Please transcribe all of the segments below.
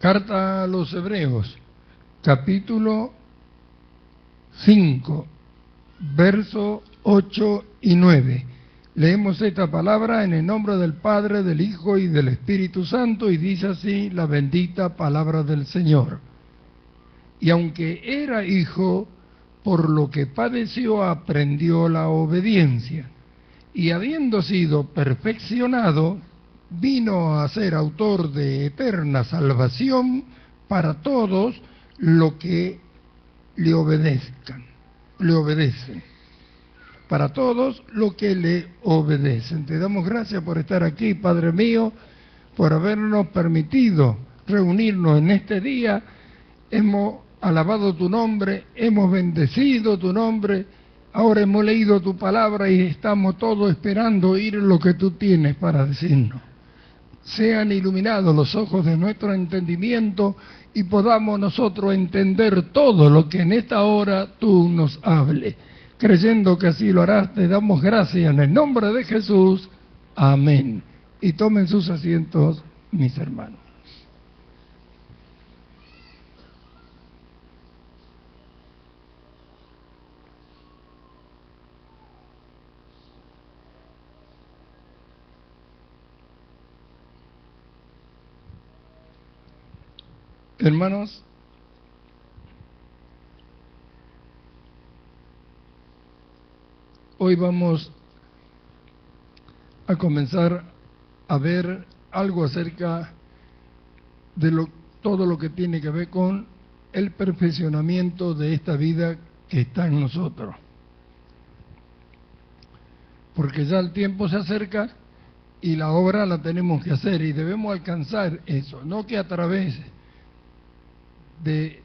Carta a los Hebreos, capítulo 5, versos 8 y 9. Leemos esta palabra en el nombre del Padre, del Hijo y del Espíritu Santo, y dice así la bendita palabra del Señor. Y aunque era hijo, por lo que padeció aprendió la obediencia, y habiendo sido perfeccionado, vino a ser autor de eterna salvación para todos los que le obedecen. Para todos los que le obedecen. Te damos gracias por estar aquí, Padre mío, por habernos permitido reunirnos en este día. Hemos alabado tu nombre, hemos bendecido tu nombre, ahora hemos leído tu palabra y estamos todos esperando oír lo que tú tienes para decirnos. Sean iluminados los ojos de nuestro entendimiento y podamos nosotros entender todo lo que en esta hora tú nos hables. Creyendo que así lo harás, te damos gracias en el nombre de Jesús. Amén. Y tomen sus asientos, mis hermanos. Hermanos, hoy vamos a comenzar a ver algo acerca de todo lo que tiene que ver con el perfeccionamiento de esta vida que está en nosotros. Porque ya el tiempo se acerca y la obra la tenemos que hacer y debemos alcanzar eso, no que a través de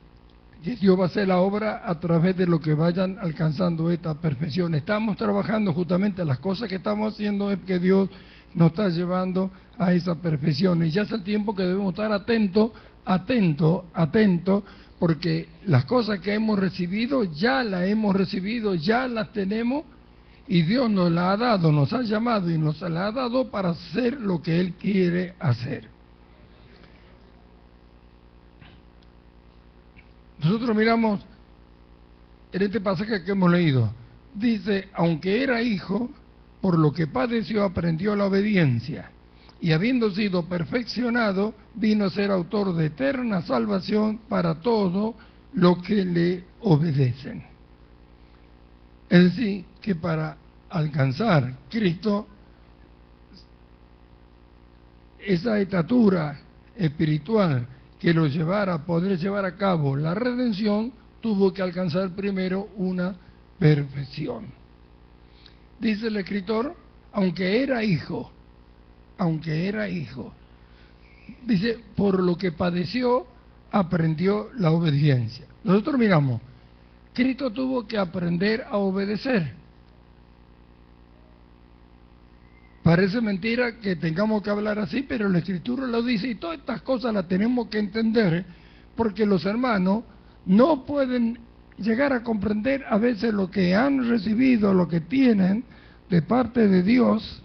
que Dios va a hacer la obra a través de lo que vayan alcanzando esta perfección. Estamos trabajando justamente, las cosas que estamos haciendo es que Dios nos está llevando a esa perfección. Y ya es el tiempo que debemos estar atentos, porque las cosas que hemos recibido, ya las hemos recibido, ya las tenemos, y Dios nos las ha dado, nos ha llamado y nos las ha dado para hacer lo que Él quiere hacer. Nosotros miramos en este pasaje que hemos leído, dice, aunque era hijo, por lo que padeció aprendió la obediencia, y habiendo sido perfeccionado, vino a ser autor de eterna salvación para todos los que le obedecen. Es decir, que para alcanzar Cristo, esa estatura espiritual que lo llevara a poder llevar a cabo la redención, tuvo que alcanzar primero una perfección. Dice el escritor, aunque era hijo, dice, por lo que padeció, aprendió la obediencia. Nosotros miramos, Cristo tuvo que aprender a obedecer. Parece mentira que tengamos que hablar así, pero la Escritura lo dice y todas estas cosas las tenemos que entender porque los hermanos no pueden llegar a comprender a veces lo que han recibido, lo que tienen de parte de Dios,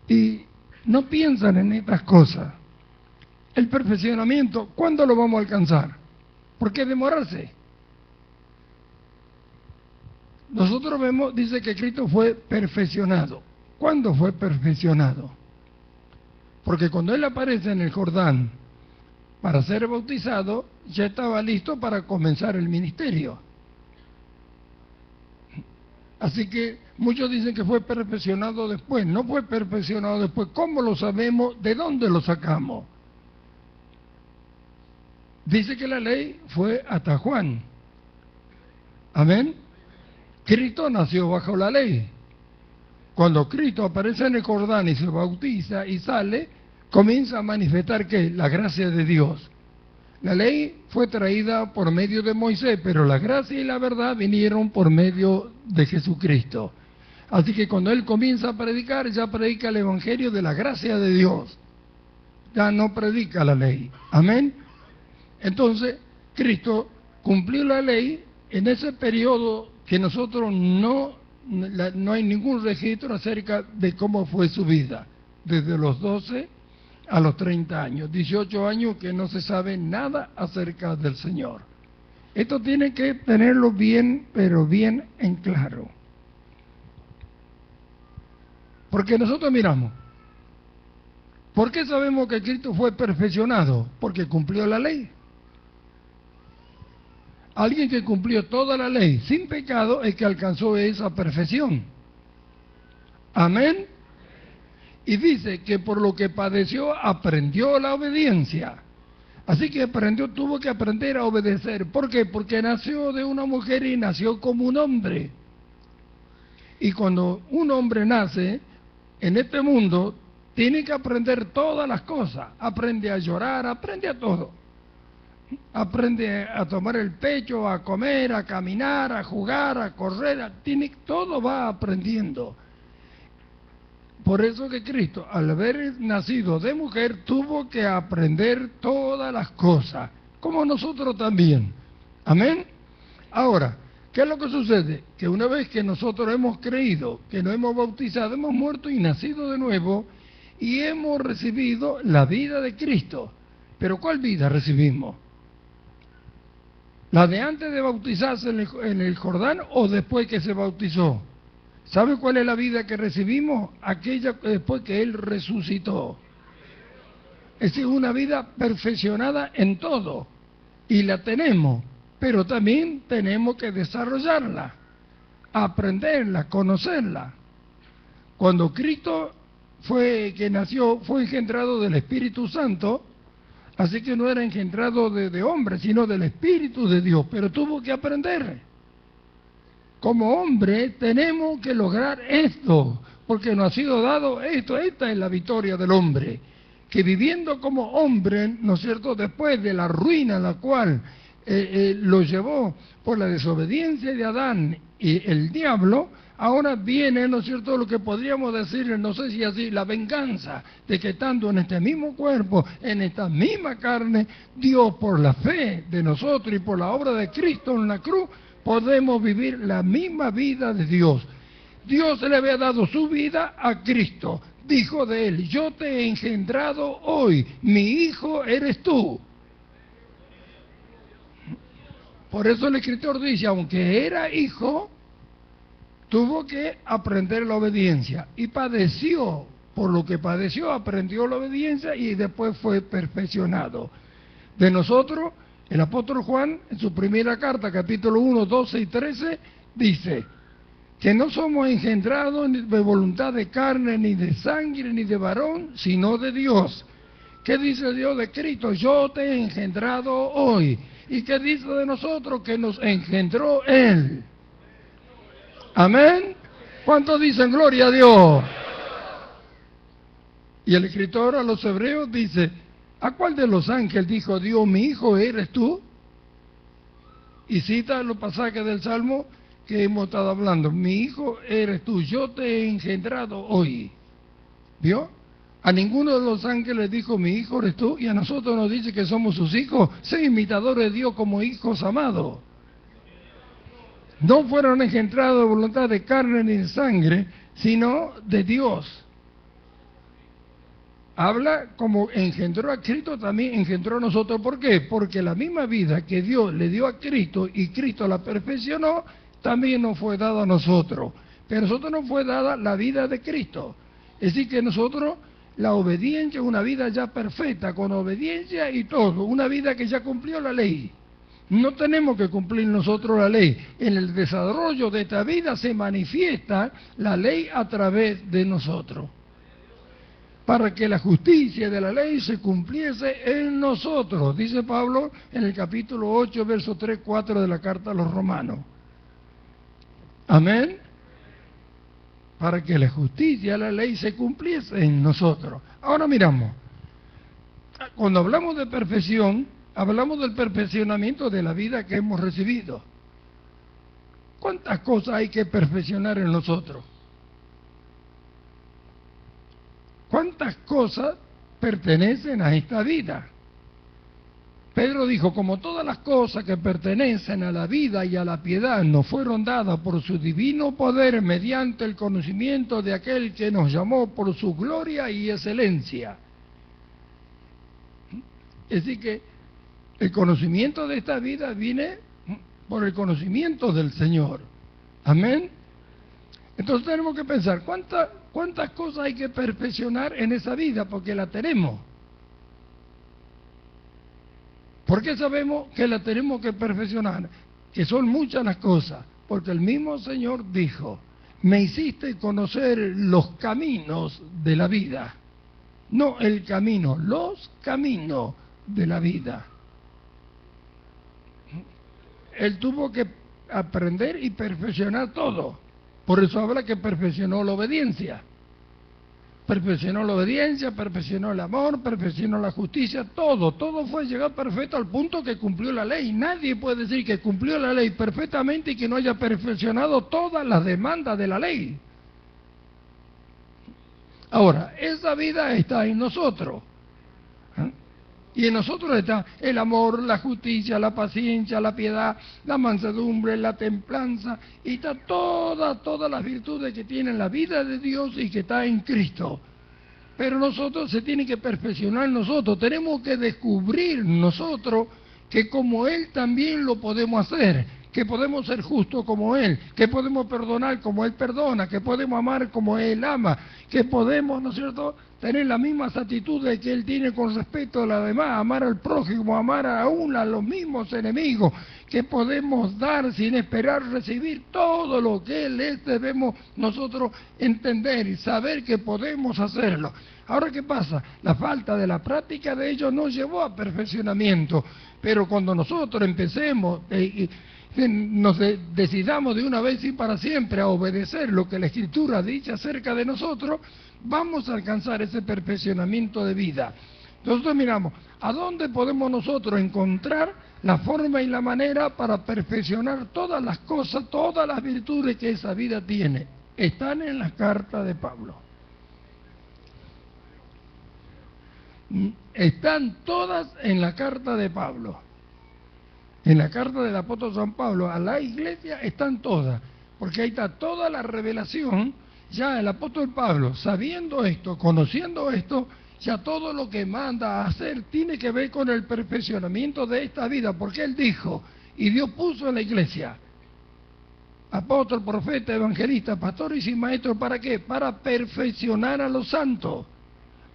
y no piensan en estas cosas. El perfeccionamiento, ¿cuándo lo vamos a alcanzar? ¿Por qué demorarse? Nosotros vemos, dice que Cristo fue perfeccionado. ¿Cuándo fue perfeccionado? Porque cuando Él aparece en el Jordán para ser bautizado, ya estaba listo para comenzar el ministerio. Así que muchos dicen que fue perfeccionado después. No fue perfeccionado después. ¿Cómo lo sabemos? ¿De dónde lo sacamos? Dice que la ley fue hasta Juan. Amén. Cristo nació bajo la ley. Cuando Cristo aparece en el Jordán y se bautiza y sale, comienza a manifestar ¿qué? La gracia de Dios. La ley fue traída por medio de Moisés, pero la gracia y la verdad vinieron por medio de Jesucristo. Así que cuando Él comienza a predicar, ya predica el Evangelio de la gracia de Dios. Ya no predica la ley. Amén. Entonces, Cristo cumplió la ley en ese periodo que nosotros no no hay ningún registro acerca de cómo fue su vida, desde los 12 a los 30 años, 18 años que no se sabe nada acerca del Señor. Esto tiene que tenerlo bien, pero bien en claro. Porque nosotros miramos, ¿por qué sabemos que Cristo fue perfeccionado? Porque cumplió la ley. Alguien que cumplió toda la ley sin pecado es que alcanzó esa perfección. Amén. Y dice que por lo que padeció aprendió la obediencia. Así que tuvo que aprender a obedecer. ¿Por qué? Porque nació de una mujer y nació como un hombre. Y cuando un hombre nace en este mundo, tiene que aprender todas las cosas. Aprende a llorar, aprende a todo. Aprende a tomar el pecho, a comer, a caminar, a jugar, a correr. Todo va aprendiendo. Por eso que Cristo, al haber nacido de mujer, tuvo que aprender todas las cosas, como nosotros también. Amén. Ahora, ¿qué es lo que sucede? Que una vez que nosotros hemos creído, que nos hemos bautizado, hemos muerto y nacido de nuevo, y hemos recibido la vida de Cristo. ¿Pero cuál vida recibimos? ¿La de antes de bautizarse en el Jordán o después que se bautizó? ¿Sabe cuál es la vida que recibimos? Aquella después que Él resucitó. Es decir, una vida perfeccionada en todo. Y la tenemos, pero también tenemos que desarrollarla, aprenderla, conocerla. Cuando Cristo fue engendrado del Espíritu Santo, así que no era engendrado de hombre, sino del Espíritu de Dios, pero tuvo que aprender. Como hombre tenemos que lograr esto, porque nos ha sido dado esto. Esta es la victoria del hombre, que viviendo como hombre, ¿no es cierto?, después de la ruina a la cual lo llevó por la desobediencia de Adán y el diablo, ahora viene, ¿no es cierto?, lo que podríamos decir, no sé si así, la venganza de que estando en este mismo cuerpo, en esta misma carne, Dios por la fe de nosotros y por la obra de Cristo en la cruz, podemos vivir la misma vida de Dios. Dios le había dado su vida a Cristo. Dijo de él, yo te he engendrado hoy, mi hijo eres tú. Por eso el escritor dice, aunque era hijo, tuvo que aprender la obediencia. Y padeció, por lo que padeció, aprendió la obediencia y después fue perfeccionado. De nosotros, el apóstol Juan, en su primera carta, capítulo 1, 12 y 13, dice que no somos engendrados ni de voluntad de carne, ni de sangre, ni de varón, sino de Dios. ¿Qué dice Dios de Cristo? Yo te he engendrado hoy. ¿Y qué dice de nosotros? Que nos engendró Él. Amén. ¿Cuántos dicen gloria a Dios? Y el escritor a los hebreos dice, ¿a cuál de los ángeles dijo Dios, mi hijo eres tú? Y cita los pasajes del Salmo que hemos estado hablando. Mi hijo eres tú, yo te he engendrado hoy. ¿Vio? A ninguno de los ángeles dijo, mi hijo eres tú, y a nosotros nos dice que somos sus hijos. Sé imitadores de Dios como hijos amados. No fueron engendrados de voluntad de carne ni de sangre, sino de Dios. Habla como engendró a Cristo, también engendró a nosotros. ¿Por qué? Porque la misma vida que Dios le dio a Cristo y Cristo la perfeccionó, también nos fue dada a nosotros. Pero a nosotros nos fue dada la vida de Cristo. Es decir, que nosotros, la obediencia es una vida ya perfecta, con obediencia y todo, una vida que ya cumplió la ley. No tenemos que cumplir nosotros la ley. En el desarrollo de esta vida se manifiesta la ley a través de nosotros, para que la justicia de la ley se cumpliese en nosotros, dice Pablo en el capítulo 8, versos 3, 4 de la carta a los Romanos. Amén. Para que la justicia de la ley se cumpliese en nosotros. Ahora miramos, cuando hablamos de perfección, hablamos del perfeccionamiento de la vida que hemos recibido. ¿Cuántas cosas hay que perfeccionar en nosotros? ¿Cuántas cosas pertenecen a esta vida? Pedro dijo, como todas las cosas que pertenecen a la vida y a la piedad nos fueron dadas por su divino poder mediante el conocimiento de aquel que nos llamó por su gloria y excelencia. Es decir que el conocimiento de esta vida viene por el conocimiento del Señor. Amén. Entonces tenemos que pensar, ¿cuántas cosas hay que perfeccionar en esa vida? Porque la tenemos. ¿Por qué sabemos que la tenemos que perfeccionar? Que son muchas las cosas. Porque el mismo Señor dijo, me hiciste conocer los caminos de la vida. No el camino, los caminos de la vida. Él tuvo que aprender y perfeccionar todo. Por eso habla que perfeccionó la obediencia. Perfeccionó la obediencia, perfeccionó el amor, perfeccionó la justicia, todo fue llegar perfecto al punto que cumplió la ley. Nadie puede decir que cumplió la ley perfectamente y que no haya perfeccionado todas las demandas de la ley. Ahora, esa vida está en nosotros. Y en nosotros está el amor, la justicia, la paciencia, la piedad, la mansedumbre, la templanza, y está todas las virtudes que tiene la vida de Dios y que está en Cristo. Pero nosotros se tiene que perfeccionar nosotros, tenemos que descubrir nosotros que como Él también lo podemos hacer, que podemos ser justos como Él, que podemos perdonar como Él perdona, que podemos amar como Él ama, que podemos, ¿no es cierto?, tener las mismas actitudes que Él tiene con respecto a las demás, amar al prójimo, amar aún a los mismos enemigos, que podemos dar sin esperar recibir todo lo que Él es, debemos nosotros entender y saber que podemos hacerlo. Ahora, ¿qué pasa? La falta de la práctica de ello nos llevó a perfeccionamiento, pero cuando nosotros empecemos nos decidamos de una vez y para siempre a obedecer lo que la Escritura dice acerca de nosotros, vamos a alcanzar ese perfeccionamiento de vida. Nosotros miramos, ¿a dónde podemos nosotros encontrar la forma y la manera para perfeccionar todas las cosas, todas las virtudes que esa vida tiene? Están en las cartas de Pablo. Están todas en la carta de Pablo. En la carta del apóstol San Pablo a la iglesia están todas, porque ahí está toda la revelación. Ya el apóstol Pablo, sabiendo esto, conociendo esto, ya todo lo que manda a hacer tiene que ver con el perfeccionamiento de esta vida, porque él dijo, y Dios puso en la iglesia, apóstol, profeta, evangelista, pastores y maestros, ¿para qué? Para perfeccionar a los santos,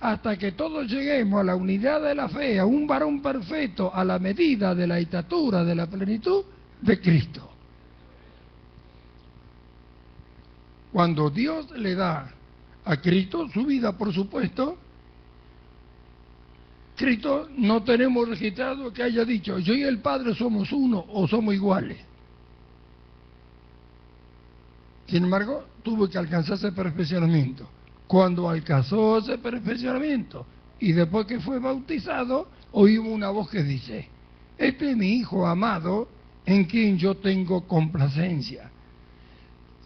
hasta que todos lleguemos a la unidad de la fe, a un varón perfecto, a la medida de la estatura de la plenitud de Cristo. Cuando Dios le da a Cristo su vida, por supuesto, Cristo no tenemos registrado que haya dicho, yo y el Padre somos uno o somos iguales. Sin embargo, tuvo que alcanzar ese perfeccionamiento. Cuando alcanzó ese perfeccionamiento y después que fue bautizado, oímos una voz que dice, este es mi Hijo amado en quien yo tengo complacencia.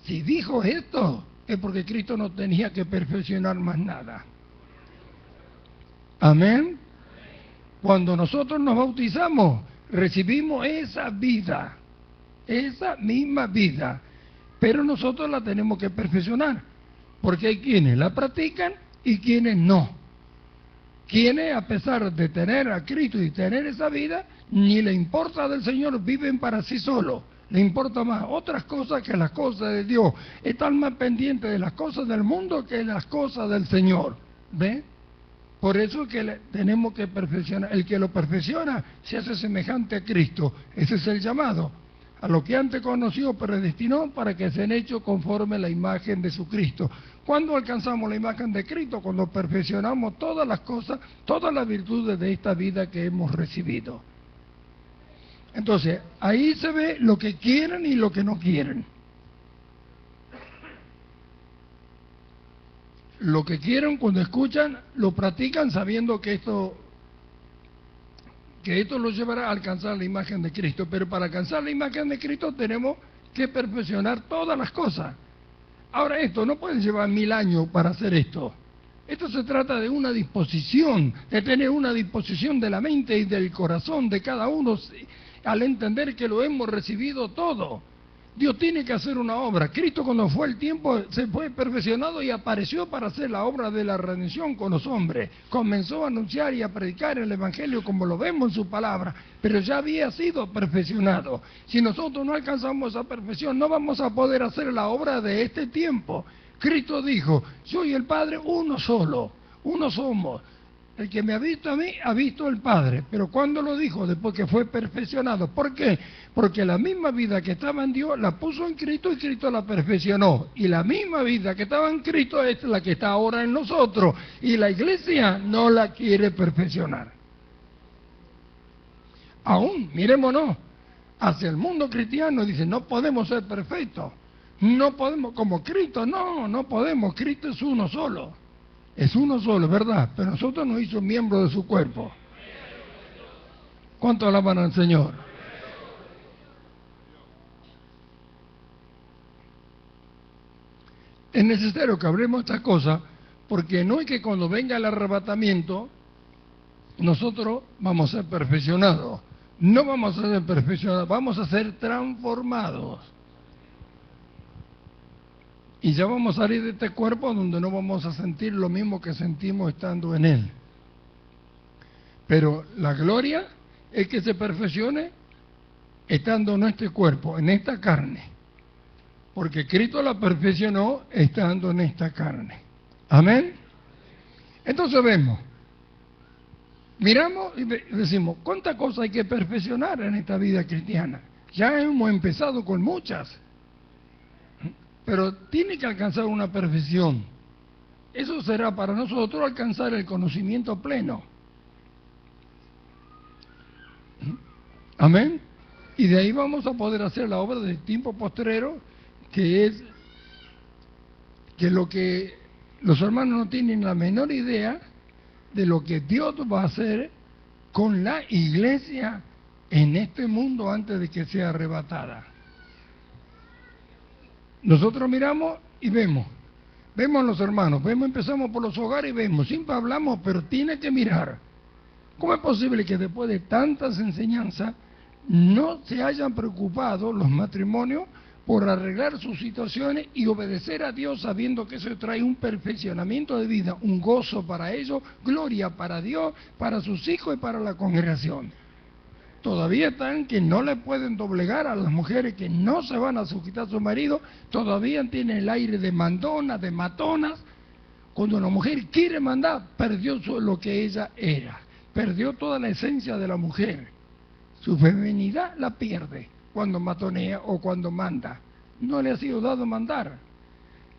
Si dijo esto, es porque Cristo no tenía que perfeccionar más nada. Amén. Cuando nosotros nos bautizamos, recibimos esa vida, esa misma vida, pero nosotros la tenemos que perfeccionar, porque hay quienes la practican y quienes no. Quienes, a pesar de tener a Cristo y tener esa vida, ni le importa del Señor, viven para sí solos. Le importa más otras cosas que las cosas de Dios. Están más pendientes de las cosas del mundo que de las cosas del Señor. ¿Ve? Por eso es que tenemos que perfeccionar. El que lo perfecciona se hace semejante a Cristo. Ese es el llamado. A lo que antes conoció, predestinó para que sean hechos conforme a la imagen de su Cristo. ¿Cuándo alcanzamos la imagen de Cristo? Cuando perfeccionamos todas las cosas, todas las virtudes de esta vida que hemos recibido. Entonces, ahí se ve lo que quieren y lo que no quieren. Lo que quieren cuando escuchan, lo practican sabiendo que esto los llevará a alcanzar la imagen de Cristo. Pero para alcanzar la imagen de Cristo tenemos que perfeccionar todas las cosas. Ahora esto no puede llevar 1000 años para hacer esto. Esto se trata de una disposición, de tener una disposición de la mente y del corazón de cada uno al entender que lo hemos recibido todo. Dios tiene que hacer una obra. Cristo, cuando fue el tiempo, se fue perfeccionado y apareció para hacer la obra de la redención con los hombres. Comenzó a anunciar y a predicar el Evangelio como lo vemos en su palabra, pero ya había sido perfeccionado. Si nosotros no alcanzamos esa perfección, no vamos a poder hacer la obra de este tiempo. Cristo dijo: yo y el Padre uno solo, uno somos. El que me ha visto a mí, ha visto al Padre. Pero ¿cuándo lo dijo? Después que fue perfeccionado. ¿Por qué? Porque la misma vida que estaba en Dios la puso en Cristo y Cristo la perfeccionó. Y la misma vida que estaba en Cristo es la que está ahora en nosotros. Y la iglesia no la quiere perfeccionar. Aún, mirémonos, hacia el mundo cristiano dice: no podemos ser perfectos. No podemos, como Cristo, no podemos. Cristo es uno solo. Es uno solo, ¿verdad? Pero nosotros nos hizo miembros de su cuerpo. ¿Cuánto alaban al Señor? Es necesario que hablemos estas cosas, porque no es que cuando venga el arrebatamiento nosotros vamos a ser perfeccionados. No vamos a ser perfeccionados, vamos a ser transformados. Y ya vamos a salir de este cuerpo donde no vamos a sentir lo mismo que sentimos estando en él. Pero la gloria es que se perfeccione estando en este cuerpo, en esta carne. Porque Cristo la perfeccionó estando en esta carne. Amén. Entonces miramos y decimos: ¿cuántas cosas hay que perfeccionar en esta vida cristiana? Ya hemos empezado con muchas. Pero tiene que alcanzar una perfección. Eso será para nosotros alcanzar el conocimiento pleno. Amén. Y de ahí vamos a poder hacer la obra del tiempo postrero, que es que lo que los hermanos no tienen la menor idea de lo que Dios va a hacer con la iglesia en este mundo antes de que sea arrebatada. Nosotros miramos y vemos a los hermanos, empezamos por los hogares y vemos, siempre hablamos, pero tiene que mirar. ¿Cómo es posible que después de tantas enseñanzas no se hayan preocupado los matrimonios por arreglar sus situaciones y obedecer a Dios, sabiendo que eso trae un perfeccionamiento de vida, un gozo para ellos, gloria para Dios, para sus hijos y para la congregación? Todavía están que no le pueden doblegar a las mujeres, que no se van a sujetar a su marido, todavía tienen el aire de mandonas, de matonas. Cuando una mujer quiere mandar, perdió lo que ella era, perdió toda la esencia de la mujer. Su feminidad la pierde cuando matonea o cuando manda. No le ha sido dado mandar,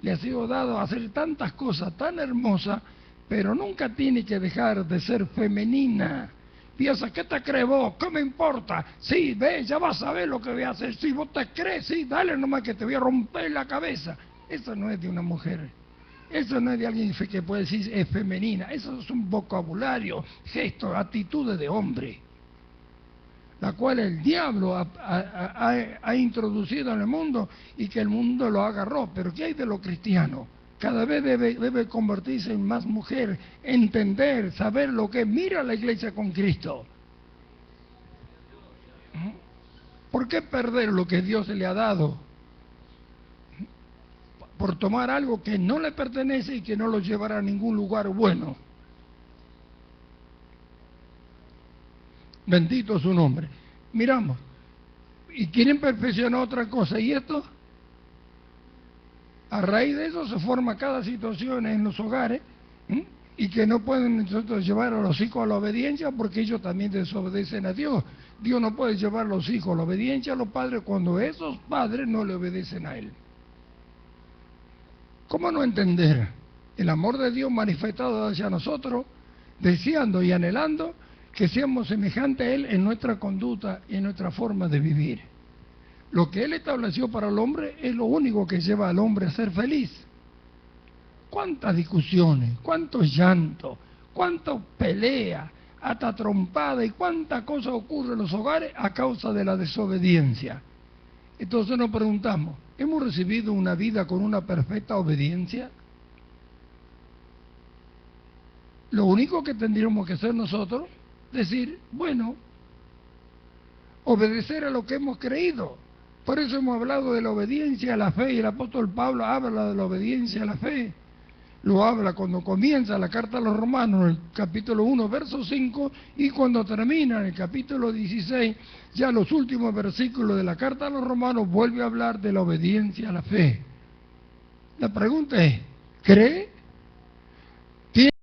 le ha sido dado hacer tantas cosas tan hermosas, pero nunca tiene que dejar de ser femenina. Piensa: ¿qué te crees vos? ¿Qué me importa? Sí, ve, ya vas a ver lo que voy a hacer. Si vos te crees, sí, dale nomás que te voy a romper la cabeza. Eso no es de una mujer. Eso no es de alguien que puede decir es femenina. Eso es un vocabulario, gestos, actitudes de hombre, la cual el diablo ha introducido en el mundo y que el mundo lo agarró. Pero ¿qué hay de lo cristiano? Cada vez debe convertirse en más mujer, entender, saber lo que mira la iglesia con Cristo. ¿Por qué perder lo que Dios le ha dado? Por tomar algo que no le pertenece y que no lo llevará a ningún lugar bueno. Bendito su nombre. Miramos, y quieren perfeccionar otra cosa, ¿y esto? A raíz de eso se forma cada situación en los hogares, y que no pueden nosotros llevar a los hijos a la obediencia porque ellos también desobedecen a Dios. Dios no puede llevar a los hijos a la obediencia a los padres cuando esos padres no le obedecen a Él. ¿Cómo no entender el amor de Dios manifestado hacia nosotros, deseando y anhelando que seamos semejantes a Él en nuestra conducta y en nuestra forma de vivir? Lo que Él estableció para el hombre es lo único que lleva al hombre a ser feliz. ¿Cuántas discusiones, cuántos llantos, cuántas peleas, hasta trompadas y cuántas cosas ocurren en los hogares a causa de la desobediencia? Entonces nos preguntamos, ¿hemos recibido una vida con una perfecta obediencia? lo único que tendríamos que hacer nosotros, decir, bueno, obedecer a lo que hemos creído. Por eso hemos hablado de la obediencia a la fe, y el apóstol Pablo habla de la obediencia a la fe. Lo habla cuando comienza la carta a los Romanos, en el capítulo 1, verso 5, y cuando termina en el capítulo 16, ya los últimos versículos de la carta a los Romanos, vuelve a hablar de la obediencia a la fe. La pregunta es, ¿cree?